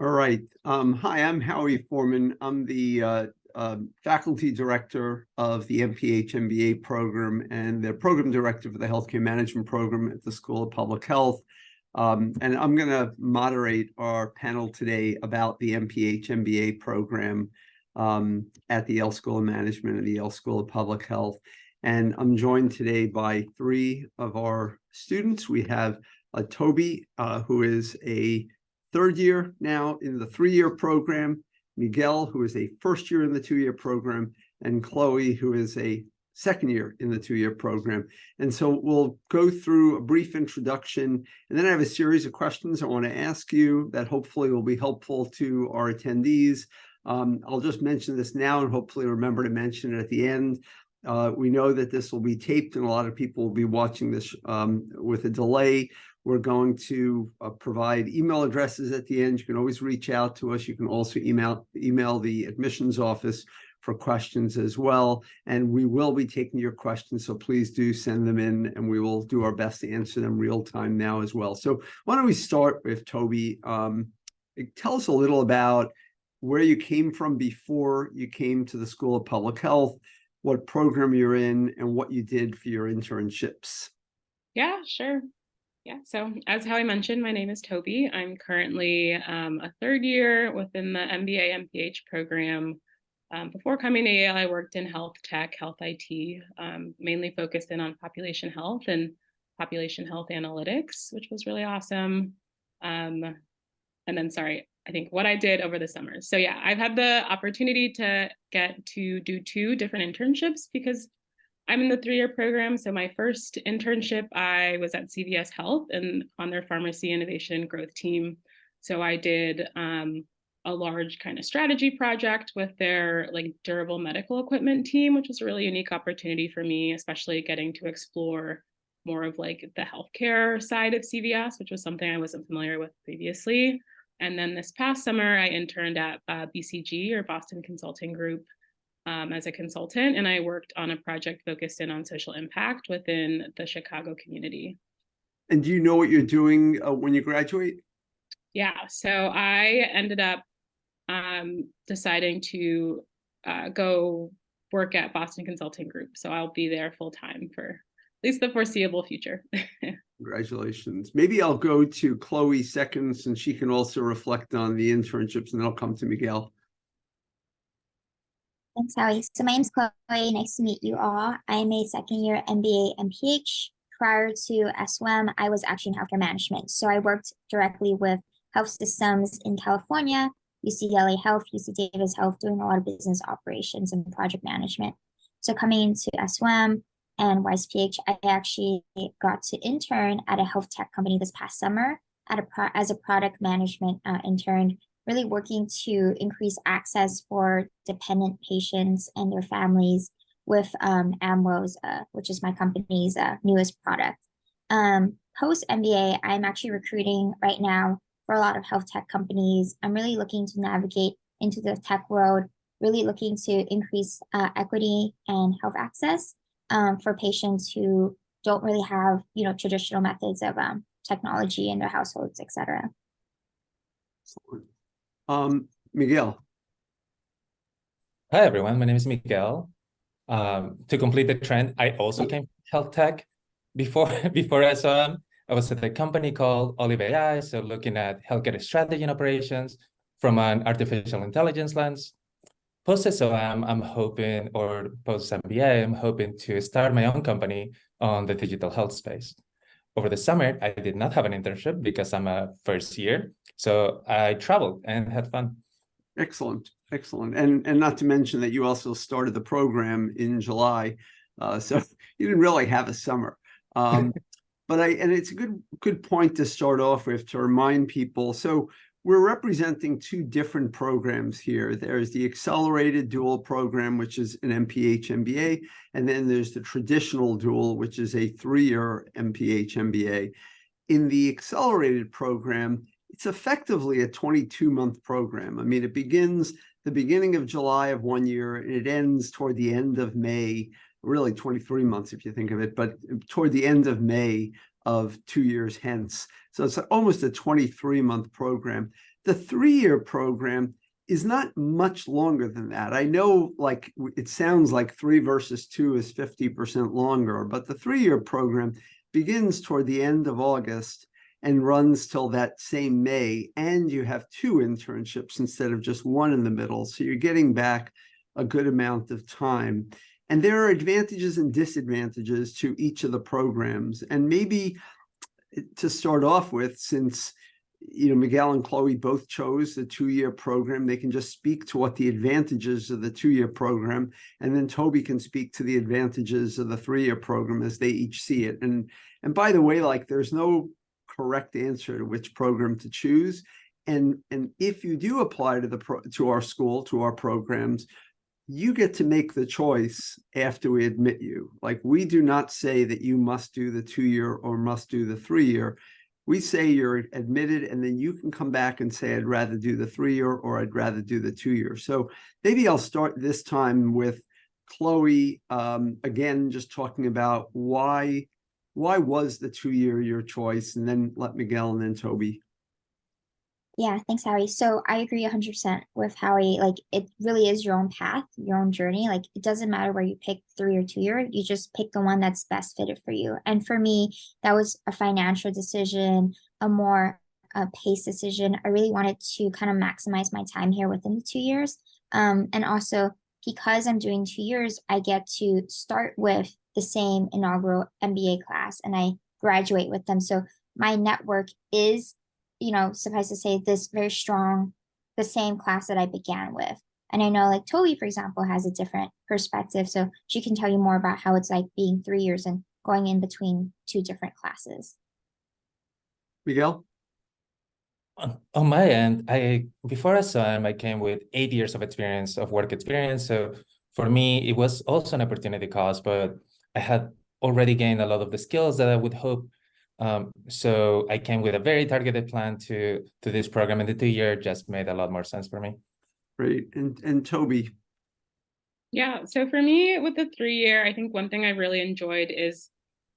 All right. Hi, I'm Howie Foreman. I'm the faculty director of the MPH MBA program and the program director for the healthcare management program at the School of Public Health. And I'm going to moderate our panel today about the MPH MBA program at the Yale School of Management and the Yale School of Public Health. And I'm joined today by three of our students. We have Toby, who is a third year now in the 3-year program, Miguel, who is a first year in the 2-year program, and Chloe, who is a second year in the 2-year program. And so we'll go through a brief introduction, and then I have a series of questions I want to ask you that hopefully will be helpful to our attendees. I'll just mention this now and hopefully remember to mention it at the end. We know that this will be taped and a lot of people will be watching this with a delay. We're going to provide email addresses at the end. You can always reach out to us. You can also email the admissions office for questions as well. And we will be taking your questions, so please do send them in, and we will do our best to answer them real time now as well. So why don't we start with Toby? Tell us a little about where you came from before you came to the School of Public Health, what program you're in, and what you did for your internships. Yeah, sure. Yeah, so as Howie mentioned, my name is Toby. I'm currently a third year within the MBA MPH program. Before coming to Yale, I worked in health tech, health IT, mainly focused in on population health and population health analytics, which was really awesome. And then, I think what I did over the summer. So yeah, I've had the opportunity to get to do 2 different internships because I'm in the 3-year program. So my first internship, I was at CVS Health and on their pharmacy innovation growth team. So I did a large kind of strategy project with their durable medical equipment team, which was a really unique opportunity for me, especially getting to explore more of the healthcare side of CVS, which was something I wasn't familiar with previously. And then this past summer, I interned at BCG, or Boston Consulting Group, as a consultant, and I worked on a project focused in on social impact within the Chicago community. And do you know what you're doing when you graduate? Yeah, so I ended up deciding to go work at Boston Consulting Group. So I'll be there full time for at least the foreseeable future. Congratulations. Maybe I'll go to Chloe second, since she can also reflect on the internships, and then I'll come to Miguel. Thanks, Howie. So my name's Chloe. Nice to meet you all. I'm a second-year MBA MPH. Prior to SWM, I was actually in healthcare management. So I worked directly with health systems in California, UCLA Health, UC Davis Health, doing a lot of business operations and project management. So coming into SWM and YSPH, I actually got to intern at a health tech company this past summer as a product management intern, really working to increase access for dependent patients and their families with Amwos, which is my company's newest product. Post MBA, I'm actually recruiting right now for a lot of health tech companies. I'm really looking to navigate into the tech world, really looking to increase equity and health access for patients who don't really have, traditional methods of technology in their households, et cetera. Miguel. Hi, everyone. My name is Miguel. To complete the trend, I also came from health tech. Before SOM, I was at a company called Olive AI, so looking at healthcare strategy and operations from an artificial intelligence lens. Post-SOM, I'm hoping, or post-MBA, I'm hoping to start my own company on the digital health space. Over the summer, I did not have an internship because I'm a first year, so I traveled and had fun. Excellent, excellent. And not to mention that you also started the program in July, so you didn't really have a summer. But it's a good point to start off with, to remind people. So we're representing 2 different programs here. There's the accelerated dual program, which is an MPH MBA, and then there's the traditional dual, which is a 3-year MPH MBA. In the accelerated program, it's effectively a 22-month program. I mean, it begins the beginning of July of 1 year, and it ends toward the end of May, really 23 months if you think of it, but toward the end of May of 2 years hence. So it's almost a 23-month program. The 3-year program is not much longer than that. I know, like, it sounds like 3 versus 2 is 50% longer, but the 3-year program begins toward the end of August and runs till that same May, and you have 2 internships instead of just 1 in the middle. So you're getting back a good amount of time. And there are advantages and disadvantages to each of the programs. And maybe to start off with, since Miguel and Chloe both chose the 2-year program, they can just speak to what the advantages of the 2-year program, and then Toby can speak to the advantages of the 3-year program as they each see it. And by the way, like, there's no correct answer to which program to choose. And if you do apply to our school, to our programs, you get to make the choice after we admit you. Like, we do not say that you must do the 2-year or must do the 3-year. We say you're admitted, and then you can come back and say, I'd rather do the 3-year or I'd rather do the 2-year. So maybe I'll start this time with Chloe, again, just talking about why was the 2-year your choice, and then let Miguel and then Toby. Yeah, thanks, Howie. So I agree 100% with Howie. Like, it really is your own path, your own journey. Like, it doesn't matter where you pick 3 or 2-year, you just pick the one that's best fitted for you. And for me, that was a financial decision, a more pace decision. I really wanted to kind of maximize my time here within the 2 years. And also, because I'm doing 2 years, I get to start with the same inaugural MBA class and I graduate with them. So my network is, suffice to say, this very strong, the same class that I began with. And I know, like, Toby, for example, has a different perspective. So she can tell you more about how it's like being 3 years and going in between 2 different classes. Miguel? On my end, before SM, I came with 8 years of experience, of work experience. So for me, it was also an opportunity cost, but I had already gained a lot of the skills that I would hope. So I came with a very targeted plan to this program, and the 2-year just made a lot more sense for me. Great. And Toby? Yeah, so for me with the 3-year, I think one thing I've really enjoyed is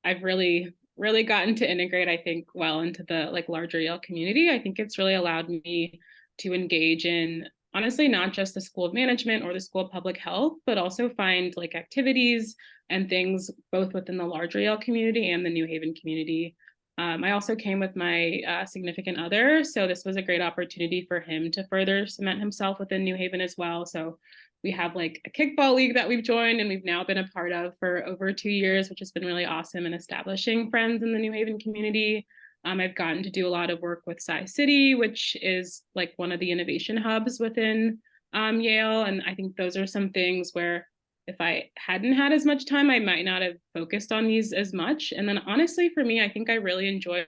I've really gotten to integrate, I think, well into the larger Yale community. I think it's really allowed me to engage in, honestly, not just the School of Management or the School of Public Health, but also find activities and things both within the larger Yale community and the New Haven community. I also came with my significant other, so this was a great opportunity for him to further cement himself within New Haven as well. So we have a kickball league that we've joined and we've now been a part of for over 2 years, which has been really awesome in establishing friends in the New Haven community. I've gotten to do a lot of work with Sci-City, which is one of the innovation hubs within Yale. And I think those are some things where if I hadn't had as much time, I might not have focused on these as much. And then honestly, for me, I think I really enjoyed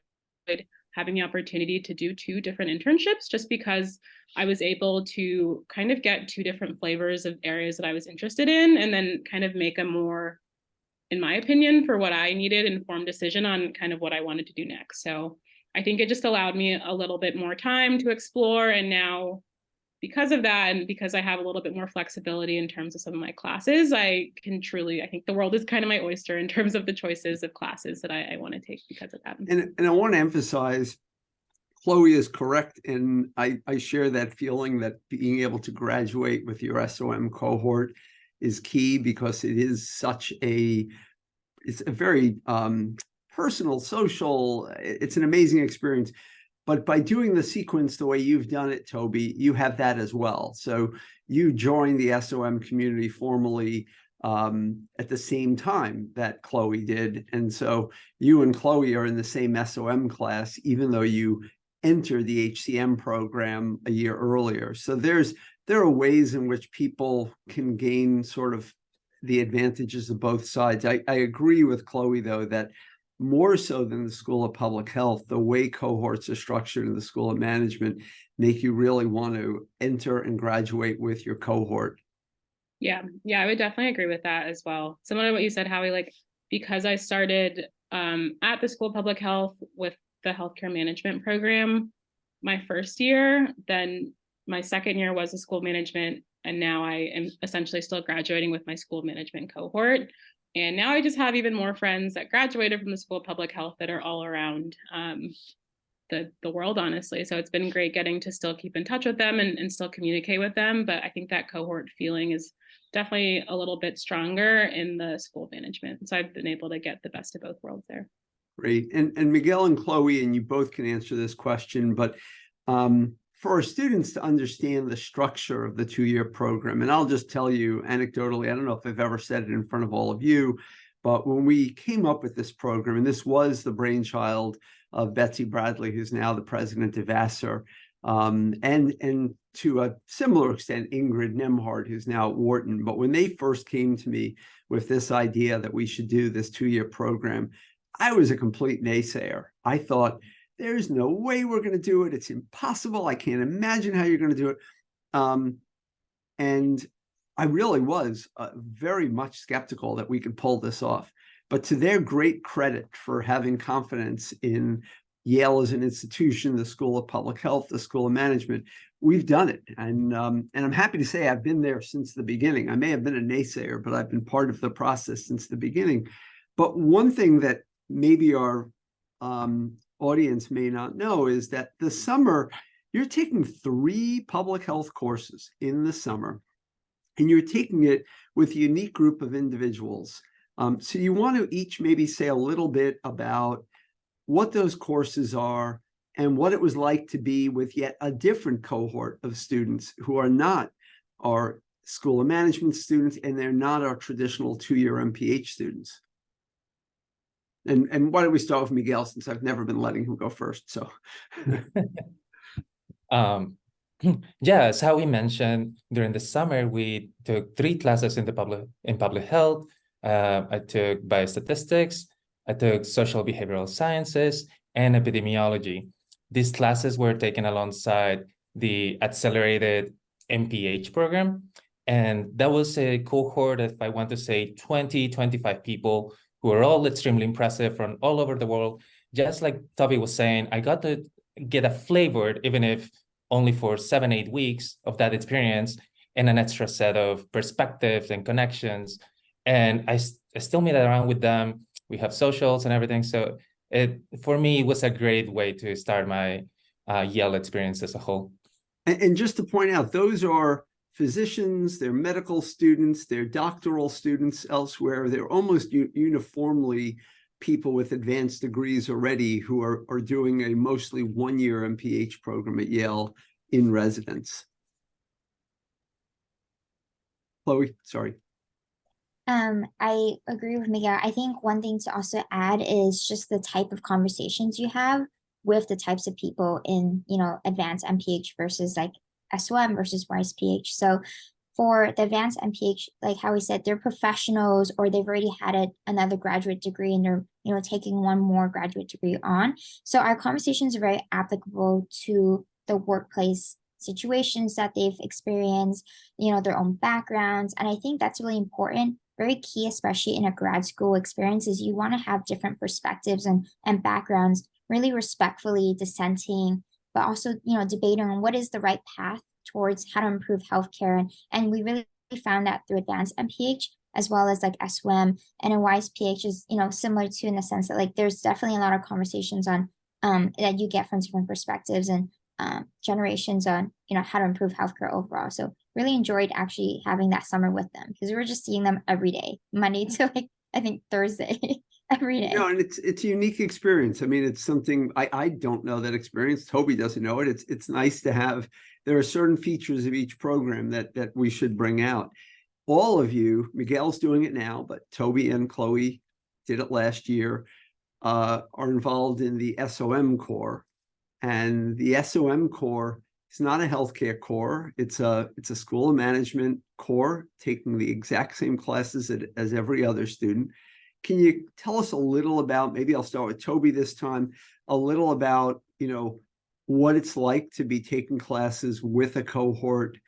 having the opportunity to do 2 different internships, just because I was able to kind of get 2 different flavors of areas that I was interested in, and then kind of make a more, in my opinion, for what I needed, informed decision on kind of what I wanted to do next. So I think it just allowed me a little bit more time to explore. And now, because of that, and because I have a little bit more flexibility in terms of some of my classes, I can truly, I think the world is kind of my oyster in terms of the choices of classes that I want to take because of that. And I want to emphasize, Chloe is correct, and I share that feeling that being able to graduate with your SOM cohort is key, because it's a very personal, social, it's an amazing experience. But by doing the sequence the way you've done it, Toby, you have that as well. So you joined the SOM community formally at the same time that Chloe did. And so you and Chloe are in the same SOM class, even though you entered the HCM program a year earlier. So there are ways in which people can gain sort of the advantages of both sides. I agree with Chloe, though, that more so than the School of Public Health, the way cohorts are structured in the School of Management make you really want to enter and graduate with your cohort. Yeah, I would definitely agree with that as well. Similar to what you said, Howie, because I started at the School of Public Health with the healthcare management program my first year, then my second year was a school management, and now I am essentially still graduating with my school management cohort. And now I just have even more friends that graduated from the School of Public Health that are all around the world, honestly. So it's been great getting to still keep in touch with them and still communicate with them. But I think that cohort feeling is definitely a little bit stronger in the school management. So I've been able to get the best of both worlds there. Great. And Miguel and Chloe, and you both can answer this question, but for our students to understand the structure of the two-year program, and I'll just tell you anecdotally, I don't know if I've ever said it in front of all of you, but when we came up with this program, and this was the brainchild of Betsy Bradley, who's now the president of Vassar, and to a similar extent, Ingrid Nemhard, who's now at Wharton. But when they first came to me with this idea that we should do this two-year program, I was a complete naysayer. I thought, there's no way we're going to do it. It's impossible. I can't imagine how you're going to do it. And I really was very much skeptical that we could pull this off. But to their great credit for having confidence in Yale as an institution, the School of Public Health, the School of Management, we've done it. And I'm happy to say I've been there since the beginning. I may have been a naysayer, but I've been part of the process since the beginning. But one thing that maybe our audience may not know is that the summer, you're taking 3 public health courses in the summer, and you're taking it with a unique group of individuals. So you want to each maybe say a little bit about what those courses are and what it was like to be with yet a different cohort of students who are not our School of Management students, and they're not our traditional 2-year MPH students. And why don't we start with Miguel, since I've never been letting him go first. So yeah, as how we mentioned, during the summer, we took 3 classes in public health. I took biostatistics, I took social behavioral sciences, and epidemiology. These classes were taken alongside the accelerated MPH program. And that was a cohort of, I want to say, 20, 25 people who are all extremely impressive from all over the world. Just like Toby was saying, I got to get a flavor, even if only for 7-8 weeks of that experience, and an extra set of perspectives and connections. And I still meet around with them. We have socials and everything. So for me, it was a great way to start my Yale experience as a whole. And just to point out, those are physicians, they're medical students, they're doctoral students elsewhere. They're almost uniformly people with advanced degrees already who are doing a mostly 1-year MPH program at Yale in residence. Chloe, sorry. I agree with Miguel. I think one thing to also add is just the type of conversations you have with the types of people in, advanced MPH versus like SOM versus YSPH. So for the advanced MPH, like how we said, they're professionals or they've already had another graduate degree and they're, taking one more graduate degree on. So our conversations are very applicable to the workplace situations that they've experienced, their own backgrounds. And I think that's really important, very key, especially in a grad school experience, is you want to have different perspectives and backgrounds, really respectfully dissenting, but also, debating on what is the right path towards how to improve healthcare. And we really found that through advanced MPH, as well as like SOM and a YSPH is, similar to, in the sense that like there's definitely a lot of conversations on that you get from different perspectives and generations on, how to improve healthcare overall. So really enjoyed actually having that summer with them, because we were just seeing them every day, Monday to like, I think Thursday. Every day. And it's a unique experience. I mean, it's something I don't know that experience. Toby doesn't know it. It's nice to have. There are certain features of each program that we should bring out. All of you, Miguel's doing it now, but Toby and Chloe did it last year, are involved in the SOM core. And the SOM core is not a healthcare core. It's a School of Management core, taking the exact same classes as every other student. Can you tell us a little about, maybe I'll start with Toby this time, a little about, what it's like to be taking classes with a cohort,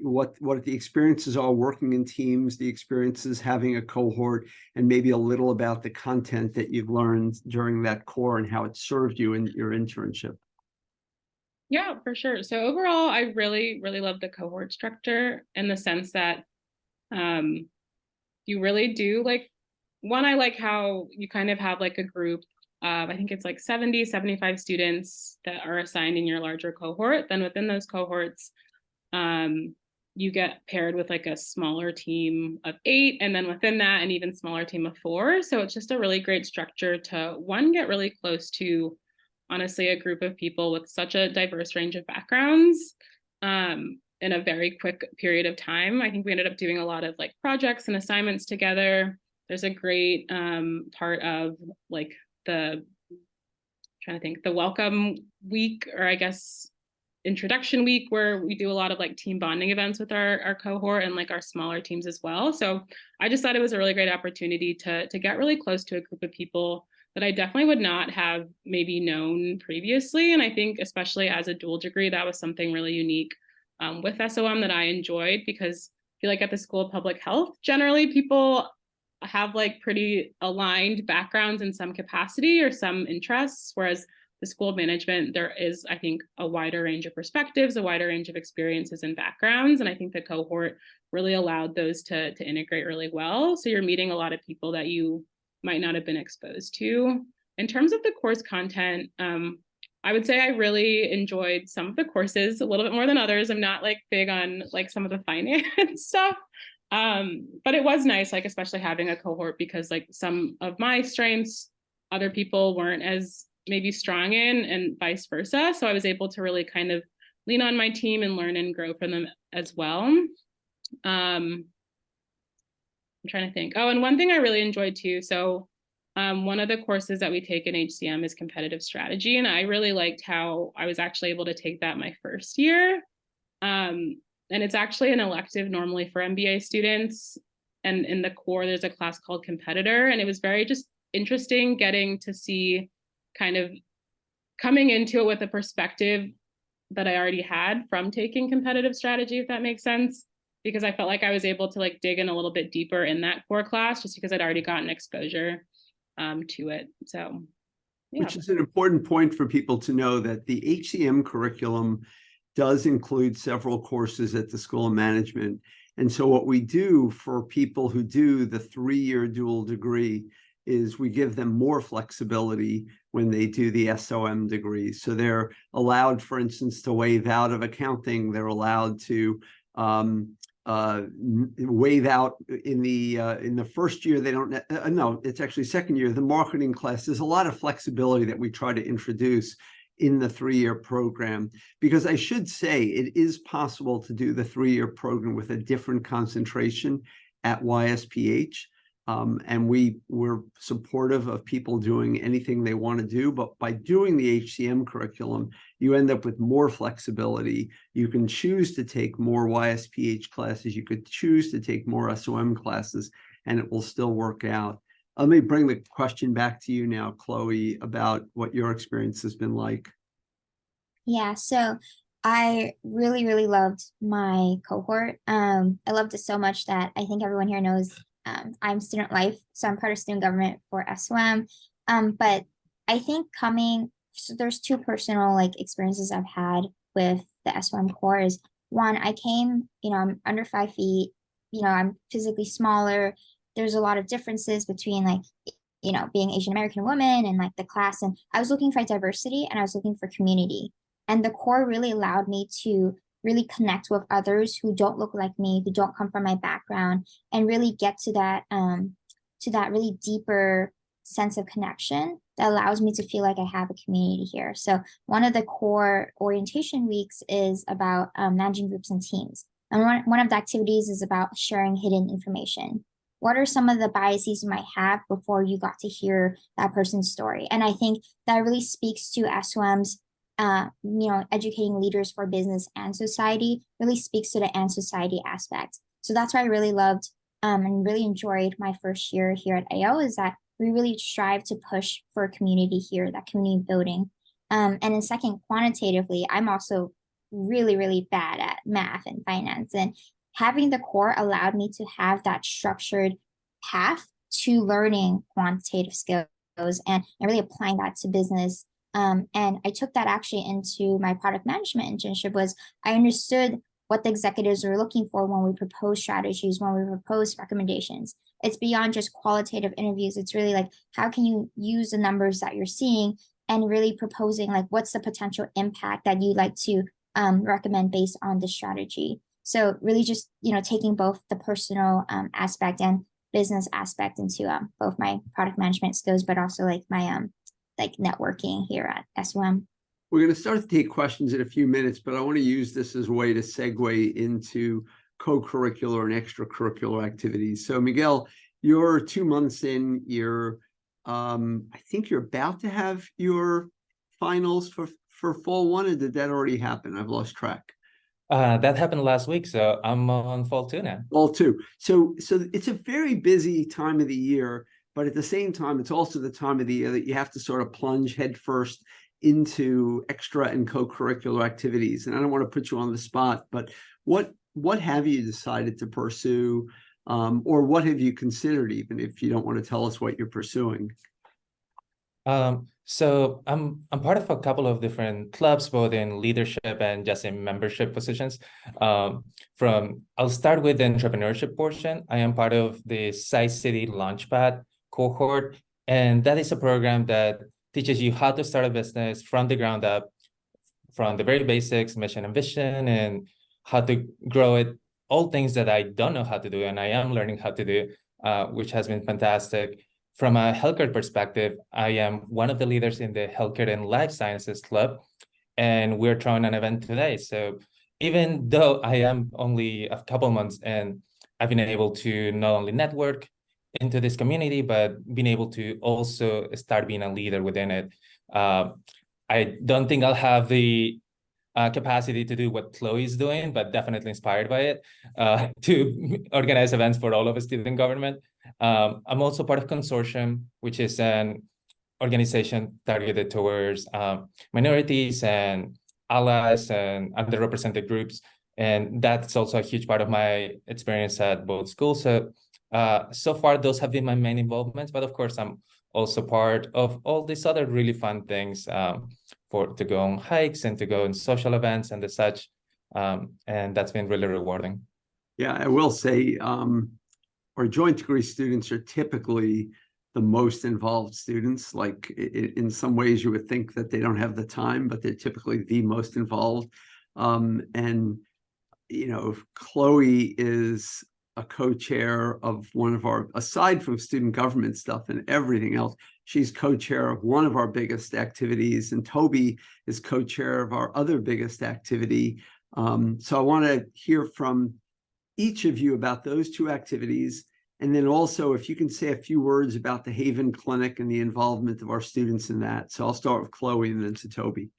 what the experiences are working in teams, the experiences having a cohort, and maybe a little about the content that you've learned during that core and how it served you in your internship. Yeah, for sure. So overall, I really, really love the cohort structure in the sense that you really do like, one, I like how you kind of have like a group I think it's like 70, 75 students that are assigned in your larger cohort. Then within those cohorts, you get paired with like a smaller team of 8, and then within that, an even smaller team of 4. So it's just a really great structure to, one, get really close to, honestly, a group of people with such a diverse range of backgrounds in a very quick period of time. I think we ended up doing a lot of like projects and assignments together. There's a great part of like the welcome week, or I guess introduction week, where we do a lot of like team bonding events with our cohort and like our smaller teams as well. So I just thought it was a really great opportunity to get really close to a group of people that I definitely would not have maybe known previously. And I think especially as a dual degree, that was something really unique with SOM that I enjoyed, because I feel like at the School of Public Health, generally people have like pretty aligned backgrounds in some capacity or some interests, whereas the School of Management, there is, I think, a wider range of perspectives, a wider range of experiences and backgrounds. And I think the cohort really allowed those to integrate really well. So you're meeting a lot of people that you might not have been exposed to. In terms of the course content, I would say I really enjoyed some of the courses a little bit more than others. I'm not like big on like some of the finance stuff. But it was nice, like especially having a cohort, because like some of my strengths, other people weren't as maybe strong in, and vice versa. So I was able to really kind of lean on my team and learn and grow from them as well. I'm trying to think. Oh, and one thing I really enjoyed too. So one of the courses that we take in HCM is competitive strategy. And I really liked how I was actually able to take that my first year. And it's actually an elective normally for MBA students. And in the core, there's a class called competitor. And it was very just interesting getting to see kind of coming into it with a perspective that I already had from taking competitive strategy, if that makes sense, because I felt like I was able to like dig in a little bit deeper in that core class just because I'd already gotten exposure to it. So, yeah. Which is an important point for people to know, that the HCM curriculum does include several courses at the School of Management. And so what we do for people who do the 3-year dual degree is we give them more flexibility when they do the SOM degree. So they're allowed, for instance, to waive out of accounting. They're allowed to waive out in the first year. They don't, no, it's actually second year, the marketing class. There's a lot of flexibility that we try to introduce in the 3-year program, because I should say it is possible to do the 3-year program with a different concentration at YSPH. And we're supportive of people doing anything they want to do, but by doing the HCM curriculum, you end up with more flexibility. You can choose to take more YSPH classes, you could choose to take more SOM classes, and it will still work out. Let me bring the question back to you now, Chloe, about what your experience has been like. Yeah, so I really, really loved my cohort. I loved it so much that I think everyone here knows I'm student life, so I'm part of student government for SOM. But I think so there's 2 personal like experiences I've had with the SOM core. Is one, I came, I'm under 5 feet, I'm physically smaller. There's a lot of differences between like, being Asian American woman and like the class. And I was looking for diversity and I was looking for community. And the core really allowed me to really connect with others who don't look like me, who don't come from my background, and really get to that really deeper sense of connection that allows me to feel like I have a community here. So one of the core orientation weeks is about managing groups and teams. And one of the activities is about sharing hidden information. What are some of the biases you might have before you got to hear that person's story? And I think that really speaks to SOM's educating leaders for business and society, really speaks to the and society aspect. So that's why I really loved and really enjoyed my first year here at AO, is that we really strive to push for a community here, that community building. And then second, quantitatively, I'm also really, really bad at math and finance. And having the core allowed me to have that structured path to learning quantitative skills and really applying that to business. And I took that actually into my product management internship. Was I understood what the executives are looking for when we propose strategies, when we propose recommendations. It's beyond just qualitative interviews. It's really like, how can you use the numbers that you're seeing and really proposing like, what's the potential impact that you'd like to recommend based on the strategy. So really just, taking both the personal aspect and business aspect into both my product management skills, but also like my like networking here at SOM. We're going to start to take questions in a few minutes, but I want to use this as a way to segue into co-curricular and extracurricular activities. So Miguel, you're 2 months in, I think you're about to have your finals for fall one, or did that already happen? I've lost track. That happened last week, so I'm on fall 2 now. Fall 2. So it's a very busy time of the year, but at the same time, it's also the time of the year that you have to sort of plunge headfirst into extra and co-curricular activities. And I don't want to put you on the spot, but what have you decided to pursue, or what have you considered, even if you don't want to tell us what you're pursuing? So I'm part of a couple of different clubs, both in leadership and just in membership positions. I'll start with the entrepreneurship portion. I am part of the Size City Launchpad cohort, and that is a program that teaches you how to start a business from the ground up, from the very basics, mission and vision, and how to grow it. All things that I don't know how to do, and I am learning how to do, which has been fantastic. From a healthcare perspective, I am one of the leaders in the Healthcare and Life Sciences Club, and we're throwing an event today. So even though I am only a couple months in, I've been able to not only network into this community, but being able to also start being a leader within it. I don't think I'll have the capacity to do what Chloe is doing, but definitely inspired by it, to organize events for all of student government. I'm also part of Consortium, which is an organization targeted towards minorities and allies and underrepresented groups. And that's also a huge part of my experience at both schools. So far, those have been my main involvements, but of course, I'm also part of all these other really fun things, to go on hikes and to go on social events and the such. And that's been really rewarding. Yeah, I will say, our joint degree students are typically the most involved students. Like in some ways you would think that they don't have the time, but they're typically the most involved. And, Chloe is a co-chair of one of our, aside from student government stuff and everything else, she's co-chair of one of our biggest activities, and Toby is co-chair of our other biggest activity. So I want to hear from each of you about those two activities. And then also, if you can say a few words about the Haven Clinic and the involvement of our students in that. So I'll start with Chloe and then to Toby.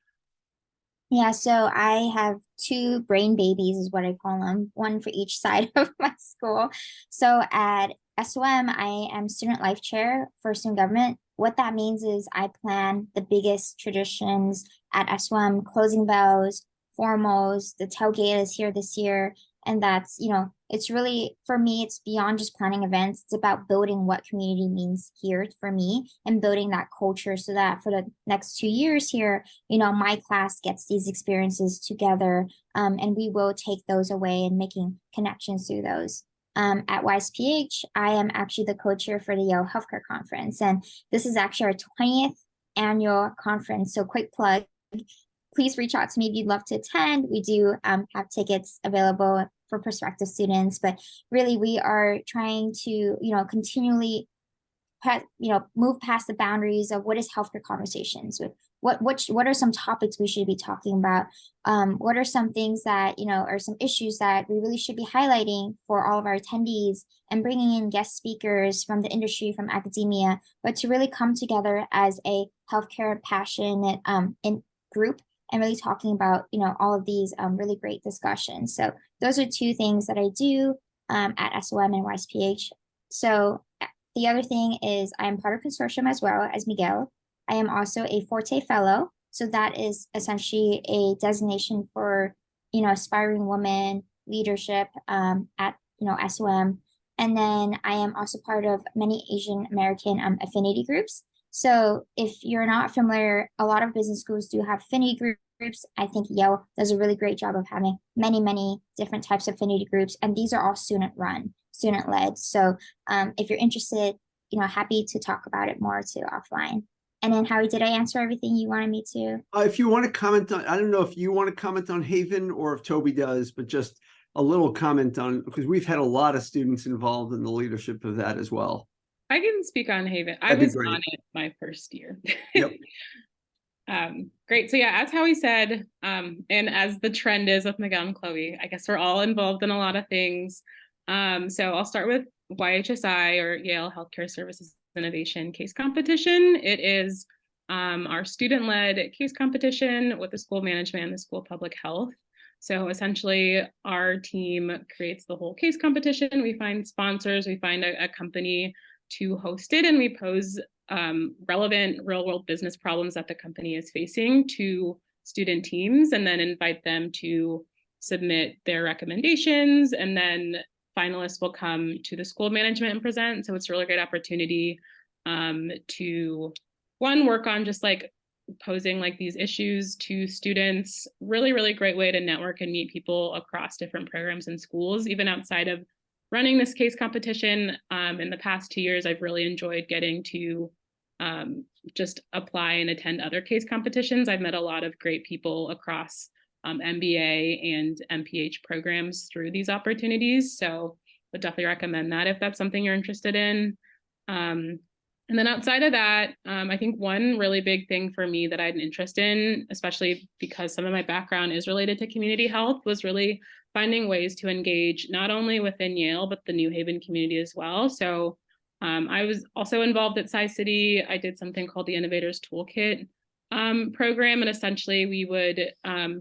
Yeah, so I have 2 brain babies is what I call them, one for each side of my school. So at SOM, I am student life chair for student government. What that means is I plan the biggest traditions at SOM, closing bells, formals, the tailgate is here this year. And that's, it's really, for me, it's beyond just planning events. It's about building what community means here for me and building that culture so that for the next 2 years here, my class gets these experiences together, and we will take those away and making connections through those. At YSPH, I am actually the co-chair for the Yale Healthcare Conference, and this is actually our 20th annual conference. So quick plug, please reach out to me if you'd love to attend. We do have tickets available for prospective students, but really we are trying to, continually, move past the boundaries of what is healthcare conversations with what are some topics we should be talking about? What are some things that, are some issues that we really should be highlighting for all of our attendees, and bringing in guest speakers from the industry, from academia, but to really come together as a healthcare passionate in group and really talking about, all of these really great discussions. So those are 2 things that I do at SOM and YSPH. So the other thing is I am part of Consortium as well as Miguel. I am also a Forte Fellow. So that is essentially a designation for, aspiring women leadership at, SOM. And then I am also part of many Asian American affinity groups. So if you're not familiar, a lot of business schools do have affinity groups. I think Yale does a really great job of having many different types of affinity groups, and these are all student run, student led. So if you're interested, happy to talk about it more too offline. And then Howie, did I answer everything you wanted me to? If you want to comment on, I don't know if you want to comment on Haven or if Toby does, but just a little comment on, because we've had a lot of students involved in the leadership of that as well. I can speak on Haven. I That'd be was great. on it my first year. Yep. Great. So yeah, as Howie said, and as the trend is with Miguel and Chloe, I guess we're all involved in a lot of things. So I'll start with YHSI, or Yale Healthcare Services Innovation Case Competition. It is our student-led case competition with the school management and the School of Public Health. So essentially, our team creates the whole case competition. We find sponsors, we find a company to host it, and we pose relevant real-world business problems that the company is facing to student teams, and then invite them to submit their recommendations, and then finalists will come to the school management and present. So it's a really great opportunity to, one, work on just like posing like these issues to students. Really great way to network and meet people across different programs and schools, even outside of running this case competition. In the past 2 years, I've really enjoyed getting to just apply and attend other case competitions. I've met a lot of great people across MBA and MPH programs through these opportunities. So would definitely recommend that if that's something you're interested in. And then outside of that, I think one really big thing for me that I had an interest in, especially because some of my background is related to community health, was really finding ways to engage not only within Yale, but the New Haven community as well. So I was also involved at Sci-City. I did something called the Innovators Toolkit program, and essentially we would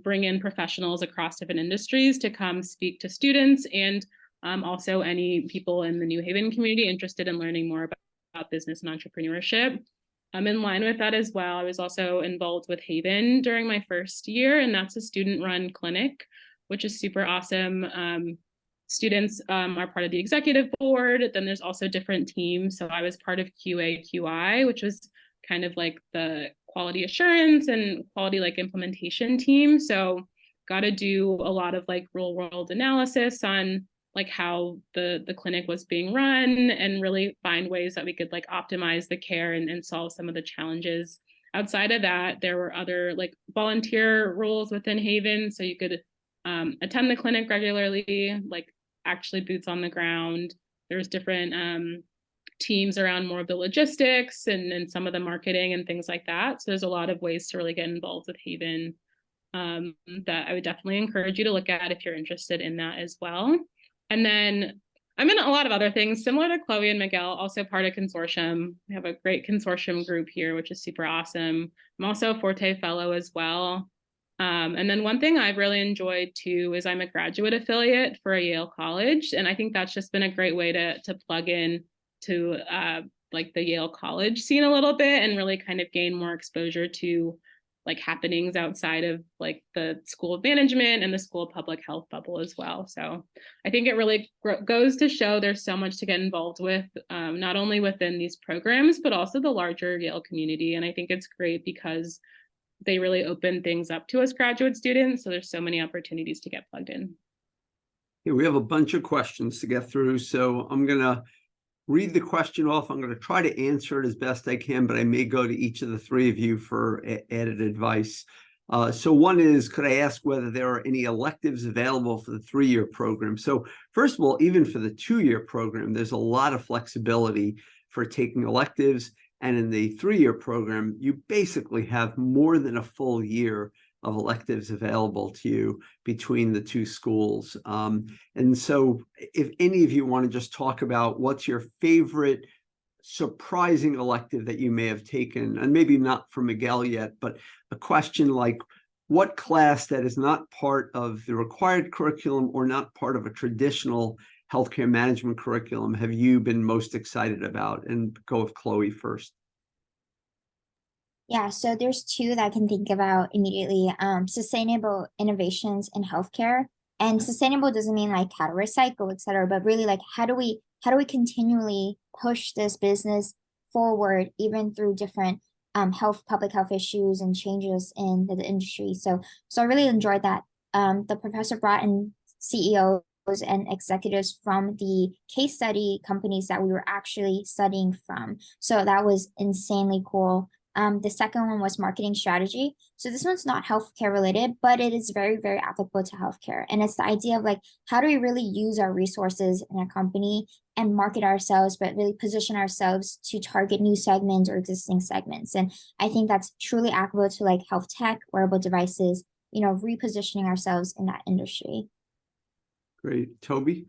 bring in professionals across different industries to come speak to students, and also any people in the New Haven community interested in learning more about business and entrepreneurship. In line with that as well, I was also involved with Haven during my first year, and that's a student-run clinic, which is super awesome. Students are part of the executive board. Then there's also different teams. So I was part of QA/QI, which was kind of like the quality assurance and quality like implementation team. So got to do a lot of like real world analysis on like how the clinic was being run, and really find ways that we could like optimize the care and solve some of the challenges. Outside of that, there were other like volunteer roles within Haven. So you could attend the clinic regularly, like actually boots on the ground. There's different teams around more of the logistics and some of the marketing and things like that. So there's a lot of ways to really get involved with Haven that I would definitely encourage you to look at if you're interested in that as well. And then I'm in a lot of other things similar to Chloe and Miguel, also part of consortium. We have a great consortium group here, which is super awesome. I'm also a Forte Fellow as well. And then one thing I've really enjoyed too is I'm a graduate affiliate for a Yale college. And I think that's just been a great way to plug in to like the Yale college scene a little bit, and really kind of gain more exposure to like happenings outside of like the School of Management and the School of Public Health bubble as well. So I think it really goes to show there's so much to get involved with, not only within these programs, but also the larger Yale community. And I think it's great because they really open things up to us graduate students. So there's so many opportunities to get plugged in. Yeah, we have a bunch of questions to get through. So I'm going to read the question off. I'm going to try to answer it as best I can, but I may go to each of the three of you for added advice. So one is, could I ask whether there are any electives available for the 3-year program? So first of all, even for the 2-year program, there's a lot of flexibility for taking electives. And in the 3-year program, you basically have more than a full year of electives available to you between the two schools. And so if any of you want to just talk about what's your favorite surprising elective that you may have taken, and maybe not for Miguel yet, but a question like, what class that is not part of the required curriculum or not part of a traditional healthcare management curriculum have you been most excited about? And go with Chloe first. Yeah, so there's two that I can think about immediately. Sustainable innovations in healthcare. And sustainable doesn't mean like how to recycle, et cetera, but really like how do we continually push this business forward, even through different public health issues and changes in the industry. So I really enjoyed that. The professor brought in CEOs and executives from the case study companies that we were actually studying from. So that was insanely cool. The second one was marketing strategy. So this one's not healthcare related, but it is very, very applicable to healthcare. And it's the idea of like, how do we really use our resources in a company and market ourselves, but really position ourselves to target new segments or existing segments. And I think that's truly applicable to like health tech, wearable devices, repositioning ourselves in that industry. Great. Toby?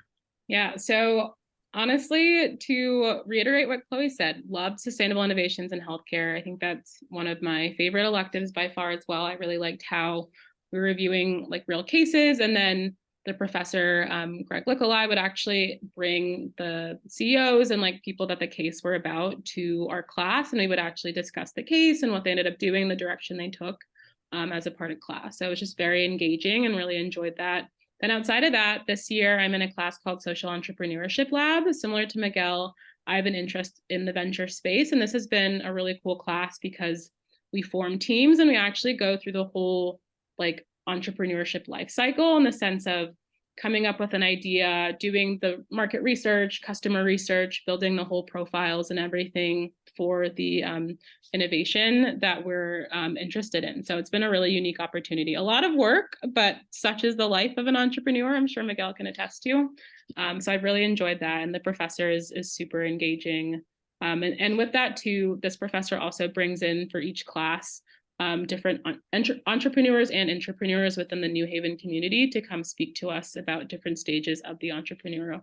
Yeah, so honestly, to reiterate what Chloe said, love sustainable innovations in healthcare. I think that's one of my favorite electives by far as well. I really liked how we were reviewing like real cases, and then the professor, Greg Licholai, would actually bring the CEOs and like people that the case were about to our class, and we would actually discuss the case and what they ended up doing, the direction they took as a part of class. So it was just very engaging and really enjoyed that. Then outside of that, this year, I'm in a class called Social Entrepreneurship Lab. Similar to Miguel, I have an interest in the venture space. And this has been a really cool class because we form teams and we actually go through the whole like entrepreneurship life cycle in the sense of coming up with an idea, doing the market research, customer research, building the whole profiles and everything for the innovation that we're interested in. So it's been a really unique opportunity. A lot of work, but such is the life of an entrepreneur. I'm sure Miguel can attest to. So I've really enjoyed that. And the professor is super engaging. And with that too, this professor also brings in for each class different entrepreneurs and intrapreneurs within the New Haven community to come speak to us about different stages of the entrepreneurial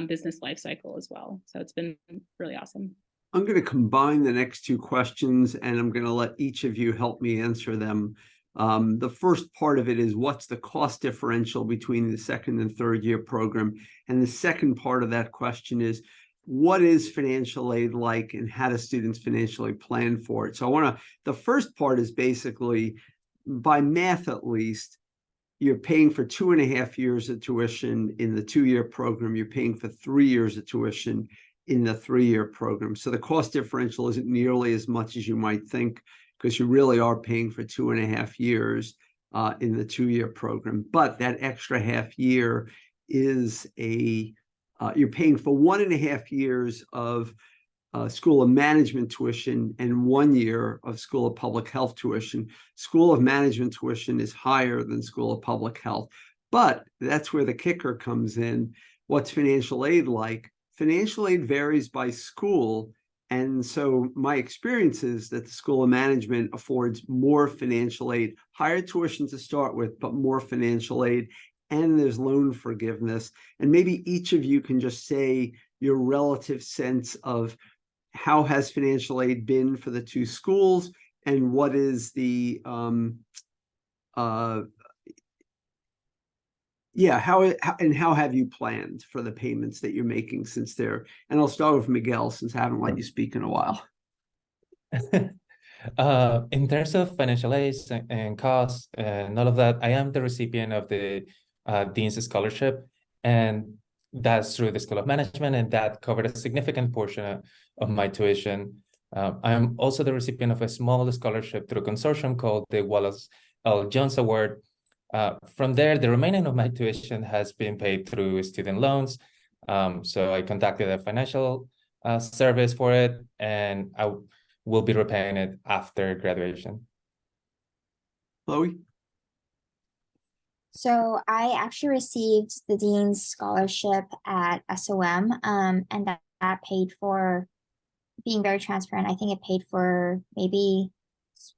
business life cycle as well. So it's been really awesome. I'm going to combine the next two questions, and I'm going to let each of you help me answer them. The first part of it is, what's the cost differential between the second and third year program? And the second part of that question is, what is financial aid like, and how do students financially plan for it? So the first part is basically, by math at least, you're paying for 2.5 years of tuition in the 2-year program. You're paying for 3 years of tuition in the 3-year program. So the cost differential isn't nearly as much as you might think, because you really are paying for 2.5 years in the 2-year program. But that extra half year is you're paying for 1.5 years of School of Management tuition and 1 year of School of Public Health tuition. School of Management tuition is higher than School of Public Health. But that's where the kicker comes in. What's financial aid like? Financial aid varies by school. And so my experience is that the School of Management affords more financial aid, higher tuition to start with, but more financial aid. And there's loan forgiveness. And maybe each of you can just say your relative sense of how has financial aid been for the two schools, and what is the how have you planned for the payments that you're making since they're, and I'll start with Miguel, since I haven't let you speak in a while. In terms of financial aid and costs and all of that, I am the recipient of the Dean's Scholarship, and that's through the School of Management, and that covered a significant portion of my tuition. I'm also the recipient of a small scholarship through a consortium called the Wallace L. Jones Award. From there, the remaining of my tuition has been paid through student loans. So I contacted a financial service for it, and I will be repaying it after graduation. Chloe? So I actually received the Dean's Scholarship at SOM, and that paid for, being very transparent, I think it paid for maybe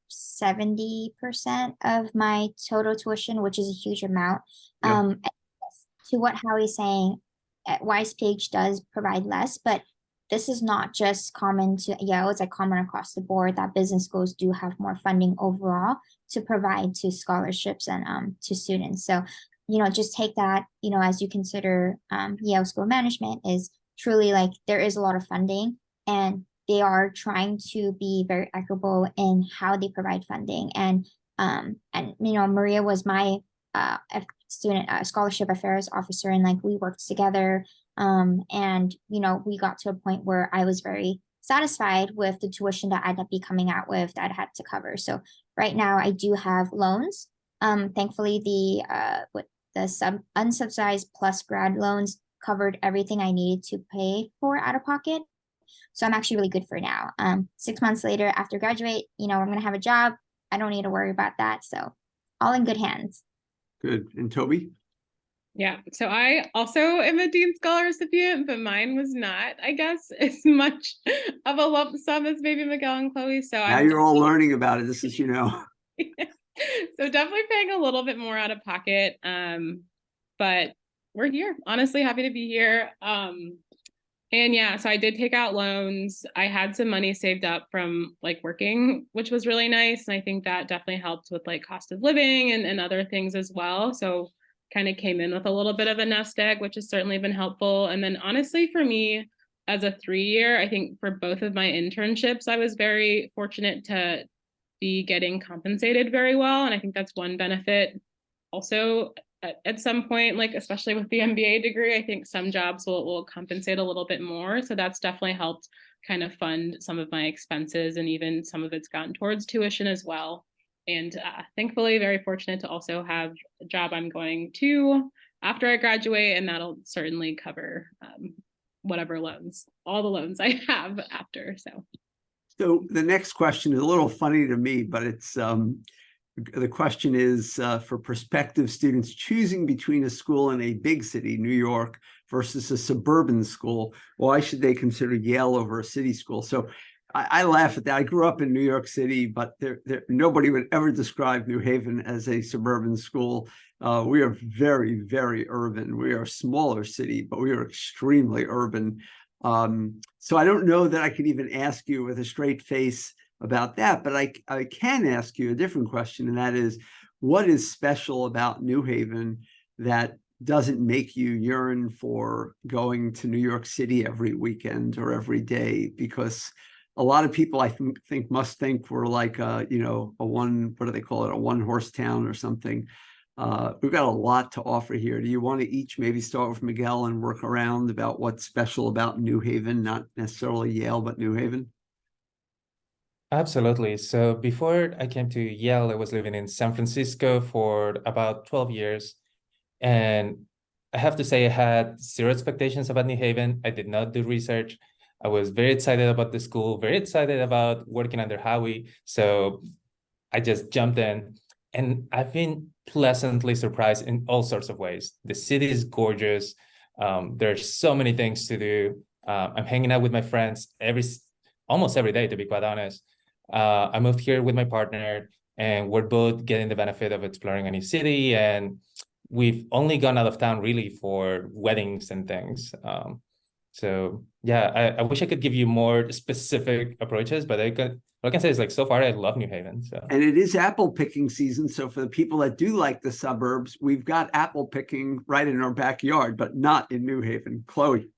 70% of my total tuition, which is a huge amount. Yeah. To what Howie's saying, YSPH does provide less, but this is not just common to Yale, it's like common across the board that business schools do have more funding overall to provide to scholarships and to students. So, just take that, as you consider Yale School of Management is truly like, there is a lot of funding, and they are trying to be very equitable in how they provide funding. And Maria was my student scholarship affairs officer, and like we worked together. And we got to a point where I was very satisfied with the tuition that I'd be coming out with that I had to cover. So right now I do have loans. Thankfully the unsubsidized plus grad loans covered everything I needed to pay for out of pocket. So I'm actually really good for now. 6 months later after graduate, I'm gonna have a job. I don't need to worry about that. So all in good hands. Good. And Toby? Yeah, so I also am a Dean Scholar recipient, but mine was not, I guess, as much of a lump sum as maybe Miguel and Chloe. So Now you're all learning about it. This is, So definitely paying a little bit more out of pocket. But we're here. Honestly, happy to be here. And yeah, so I did take out loans. I had some money saved up from like working, which was really nice. And I think that definitely helped with like cost of living and other things as well. So kind of came in with a little bit of a nest egg, which has certainly been helpful. And then honestly, for me, as a 3-year, I think for both of my internships, I was very fortunate to be getting compensated very well. And I think that's one benefit. Also, at some point, like especially with the MBA degree, I think some jobs will compensate a little bit more. So that's definitely helped kind of fund some of my expenses, and even some of it's gotten towards tuition as well. And thankfully, very fortunate to also have a job I'm going to after I graduate, and that'll certainly cover whatever loans, all the loans I have after. So the next question is a little funny to me, but it's the question is for prospective students choosing between a school in a big city, New York, versus a suburban school, why should they consider Yale over a city school? So I laugh at that. I grew up in New York City, but nobody would ever describe New Haven as a suburban school. We are very, very urban. We are a smaller city, but we are extremely urban. So I don't know that I could even ask you with a straight face about that, but I can ask you a different question, and that is, what is special about New Haven that doesn't make you yearn for going to New York City every weekend or every day? Because a lot of people, I think must think we're like what do they call it, a one-horse town or something. We've got a lot to offer here. Do you want to each maybe start with Miguel and work around about what's special about New Haven, not necessarily Yale, but New Haven? Absolutely. So before I came to Yale, I was living in San Francisco for about 12 years. And I have to say I had zero expectations about New Haven. I did not do research. I was very excited about the school, very excited about working under Howie. So I just jumped in, and I've been pleasantly surprised in all sorts of ways. The city is gorgeous. There's so many things to do. I'm hanging out with my friends almost every day, to be quite honest. I moved here with my partner, and we're both getting the benefit of exploring a new city. And we've only gone out of town really for weddings and things. So yeah, I wish I could give you more specific approaches, but all I can say is, like, so far I love New Haven. So. And it is apple picking season. So for the people that do like the suburbs, we've got apple picking right in our backyard, but not in New Haven. Chloe.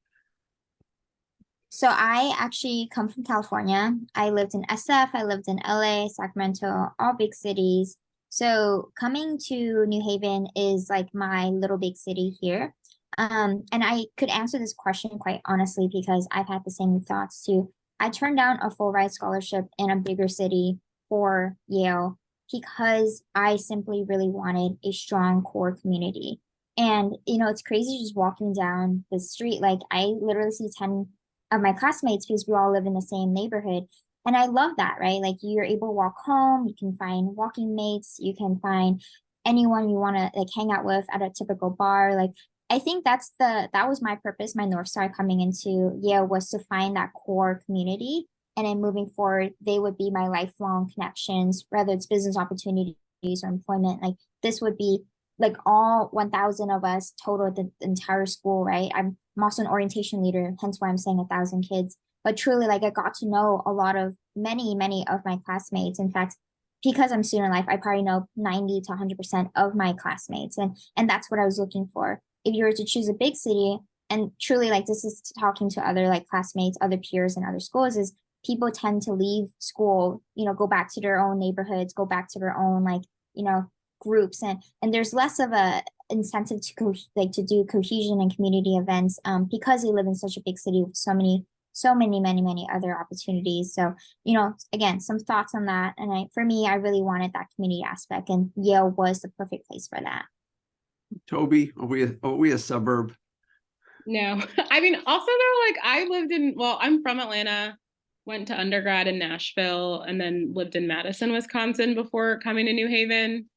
So I actually come from California. I lived in SF, I lived in LA, Sacramento, all big cities. So coming to New Haven is like my little big city here. And I could answer this question quite honestly because I've had the same thoughts too. I turned down a full ride scholarship in a bigger city for Yale because I simply really wanted a strong core community. And it's crazy just walking down the street. Like I literally see 10 of my classmates because we all live in the same neighborhood. And I love that, right? Like you're able to walk home, you can find walking mates, you can find anyone you want to like hang out with at a typical bar. Like I think that was my purpose, my North Star coming into Yale was to find that core community. And then moving forward, they would be my lifelong connections, whether it's business opportunities or employment. Like this would be like all 1,000 of us total the entire school, right? I'm also an orientation leader, hence why I'm saying 1,000 kids. But truly, like I got to know a lot of many of my classmates. In fact, because I'm student life, I probably know 90 to 100% of my classmates. And that's what I was looking for. If you were to choose a big city, and truly like this is talking to other like classmates, other peers in other schools, is people tend to leave school, go back to their own neighborhoods, go back to their own groups, and there's less of a incentive to do cohesion and community events because they live in such a big city with so many so many other opportunities. So, again, some thoughts on that. And for me, I really wanted that community aspect, and Yale was the perfect place for that. Toby, are we a suburb? No, I mean, also though, like I'm from Atlanta, went to undergrad in Nashville, and then lived in Madison, Wisconsin before coming to New Haven.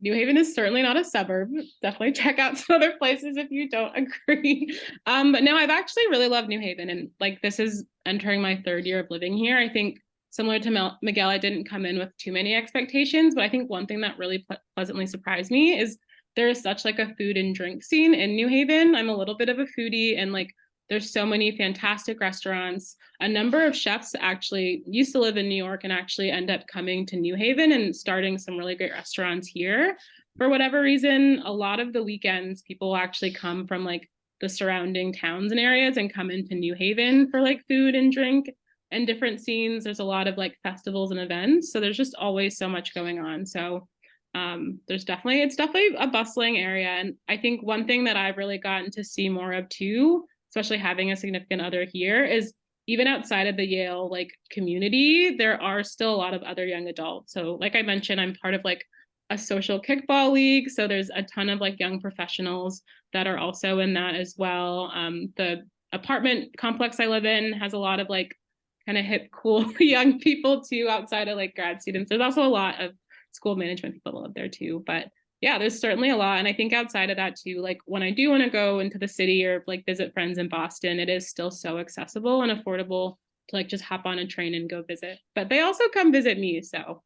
New Haven is certainly not a suburb. Definitely check out some other places if you don't agree. But no, I've actually really loved New Haven, and like this is entering my 3rd year of living here. I think similar to Miguel, I didn't come in with too many expectations, but I think one thing that really pleasantly surprised me is there is such like a food and drink scene in New Haven. I'm a little bit of a foodie, and like there's so many fantastic restaurants. A number of chefs actually used to live in New York and actually end up coming to New Haven and starting some really great restaurants here. For whatever reason, a lot of the weekends, people will actually come from like the surrounding towns and areas and come into New Haven for like food and drink and different scenes. There's a lot of like festivals and events. So there's just always so much going on. So it's definitely a bustling area. And I think one thing that I've really gotten to see more of too, especially having a significant other here, is even outside of the Yale like community, there are still a lot of other young adults. So like I mentioned, I'm part of like a social kickball league. So there's a ton of like young professionals that are also in that as well. The apartment complex I live in has a lot of like kind of hip, cool young people too, outside of like grad students. There's also a lot of school management people live there too. But yeah, there's certainly a lot. And I think outside of that too, like when I do want to go into the city or like visit friends in Boston, it is still so accessible and affordable to like just hop on a train and go visit. But they also come visit me. So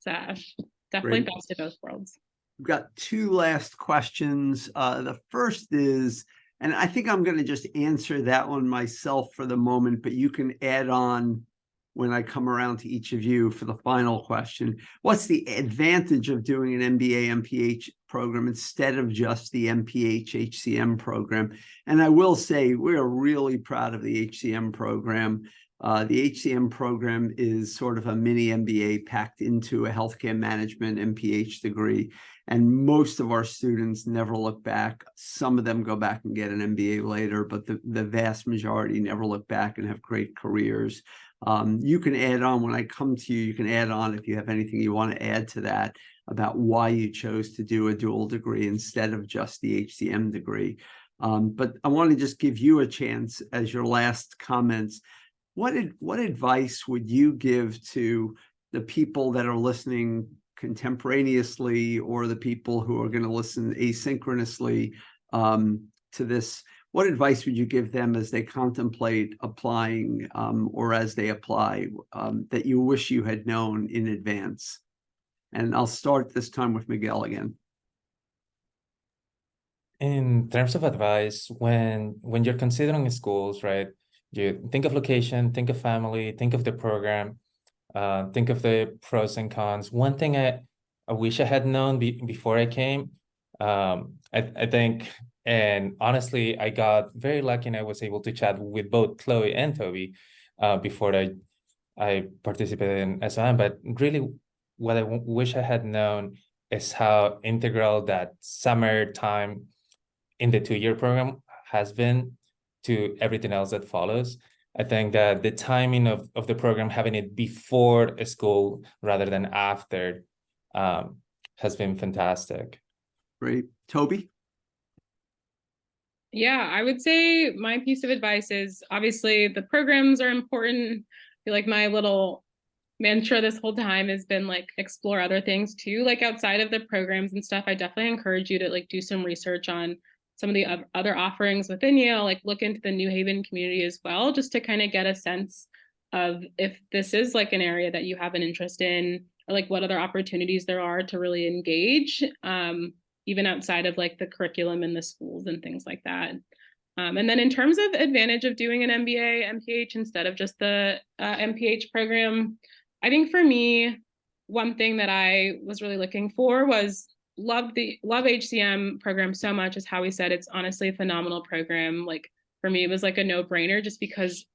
it's definitely Great. best of both worlds. We've got 2 last questions. The first is, and I think I'm going to just answer that one myself for the moment, but you can add on when I come around to each of you for the final question. What's the advantage of doing an MBA MPH program instead of just the MPH HCM program? And I will say we're really proud of the HCM program. The HCM program is sort of a mini MBA packed into a healthcare management MPH degree. And most of our students never look back. Some of them go back and get an MBA later, but the vast majority never look back and have great careers. You can add on when I come to you, you can add on if you have anything you want to add to that about why you chose to do a dual degree instead of just the HCM degree. But I want to just give you a chance as your last comments. What advice would you give to the people that are listening contemporaneously or the people who are going to listen asynchronously to this? What advice would you give them as they contemplate applying or as they apply that you wish you had known in advance? And I'll start this time with Miguel again. In terms of advice, when you're considering schools, right, you think of location, think of family, think of the program, think of the pros and cons. One thing I wish I had known before I came, I think, and honestly, I got very lucky and I was able to chat with both Chloe and Toby before I participated in SOM. But really, what I wish I had known is how integral that summer time in the 2-year program has been to everything else that follows. I think that the timing of the program, having it before a school rather than after, has been fantastic. Great. Toby? Yeah, I would say my piece of advice is obviously the programs are important. I feel like my little mantra this whole time has been like explore other things too, like outside of the programs and stuff. I definitely encourage you to like do some research on some of the other offerings within Yale, like look into the New Haven community as well, just to kind of get a sense of if this is like an area that you have an interest in, or like what other opportunities there are to really engage, even outside of like the curriculum in the schools and things like that. And then in terms of advantage of doing an MBA, MPH instead of just the MPH program, I think for me, one thing that I was really looking for was love HCM program so much. As Howie said, it's honestly a phenomenal program. Like for me, it was like a no-brainer just because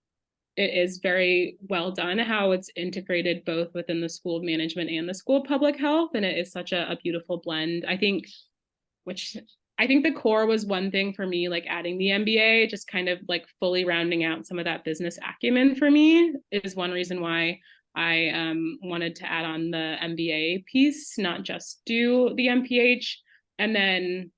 it is very well done, how it's integrated both within the school of management and the school of public health. And it is such a beautiful blend, I think, which I think the core was one thing for me, like adding the MBA, just kind of like fully rounding out some of that business acumen for me is one reason why I wanted to add on the MBA piece, not just do the MPH. And then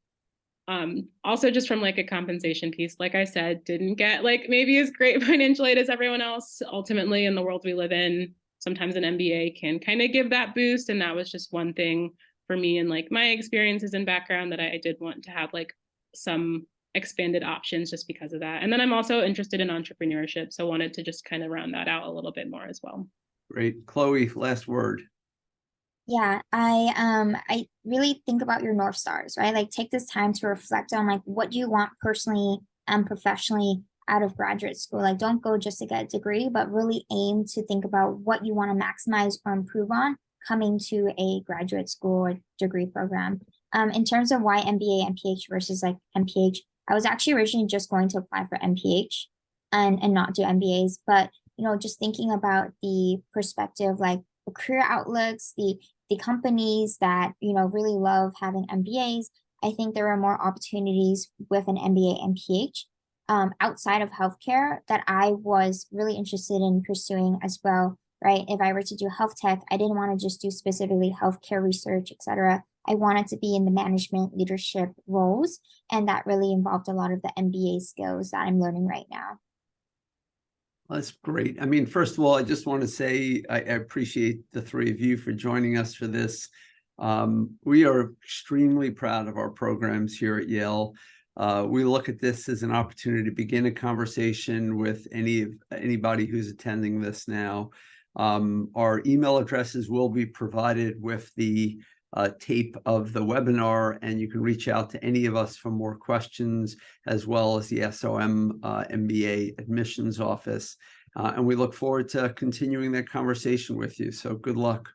also just from like a compensation piece, like I said, didn't get like maybe as great financial aid as everyone else. Ultimately, in the world we live in, sometimes an MBA can kind of give that boost. And that was just one thing for me and like my experiences and background that I did want to have like some expanded options just because of that. And then I'm also interested in entrepreneurship, so wanted to just kind of round that out a little bit more as well. Great. Chloe, last word. Yeah, I really think about your North Stars, right? Like take this time to reflect on like what you want personally and professionally out of graduate school. Like don't go just to get a degree, but really aim to think about what you want to maximize or improve on coming to a graduate school or degree program. In terms of why MBA, MPH versus like MPH, I was actually originally just going to apply for MPH and not do MBAs, but just thinking about the perspective, like the career outlooks, the companies that really love having MBAs, I think there are more opportunities with an MBA and PH outside of healthcare that I was really interested in pursuing as well, right? If I were to do health tech, I didn't want to just do specifically healthcare research, etc. I wanted to be in the management leadership roles, and that really involved a lot of the MBA skills that I'm learning right now. That's great. I mean, first of all, I just want to say I appreciate the three of you for joining us for this. We are extremely proud of our programs here at Yale. We look at this as an opportunity to begin a conversation with anybody who's attending this now. Our email addresses will be provided with the tape of the webinar, and you can reach out to any of us for more questions, as well as the SOM MBA admissions office. And we look forward to continuing that conversation with you. So good luck.